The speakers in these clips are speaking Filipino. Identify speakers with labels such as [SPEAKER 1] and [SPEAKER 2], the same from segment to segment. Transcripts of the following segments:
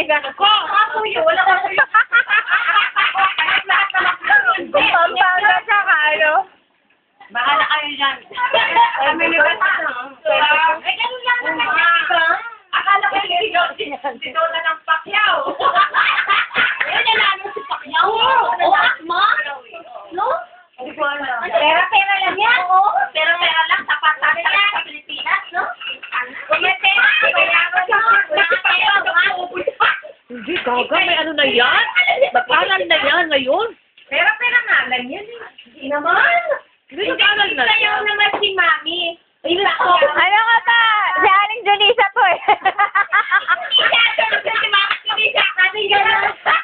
[SPEAKER 1] Ko! Kapuyo! Wala kapuyo!
[SPEAKER 2] Kung Pampanga siya ka, ano?
[SPEAKER 1] Bahala kayo dyan. Ay, ganun lang naman. Akala ko yung si Dona ng Pacquiao. Ayun, nalalo si Pacquiao. Ma? No? Pera-pera lang yan. Pera-pera lang. Sapat-sapat lang sa Pilipinas, no? Kung may pera,
[SPEAKER 2] Hindi, gaga. May ano na yan? Nag-aral na yan ngayon.
[SPEAKER 1] pera-pera nga lang yan. Hindi naman.
[SPEAKER 2] Hindi, nag-aral na siya.
[SPEAKER 1] Sayaw naman si Mami. Ayun ako.
[SPEAKER 2] Ano ka ba? Si Aling Julissa po eh.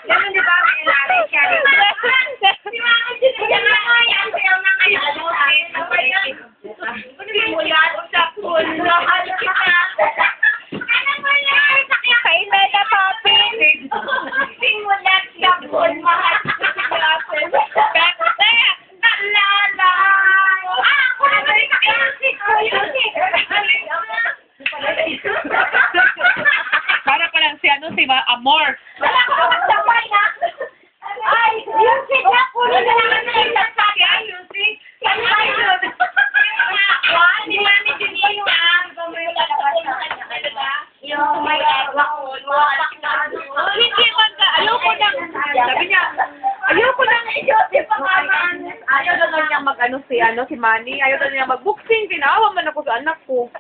[SPEAKER 1] Ganun di ba? May lalay siya. Si Mami Julissa nga nga yan. Sayaw na kayo. Simulat sa pool. Mahal kita. Ano mo yan?
[SPEAKER 2] Kay Meta Papi.
[SPEAKER 1] Simulat sa pool. Mahal kita. Naalala. Ako na ba rin music?
[SPEAKER 2] Para pa lang si ano, si Amor.
[SPEAKER 1] Wala ko naman sabay na. Ay, music na. Puno na naman na yung sasabi. Ay, music. Ay, yun. Ni Mami Junia yung yung may wakon.
[SPEAKER 2] Hindi man ka. Ayoko nang. Sabi niya, ayoko nang. Ayaw na lang niyang mag-ano si Manny. Ayaw na niya mag-boxing. Tinaawa man ako sa anak ko.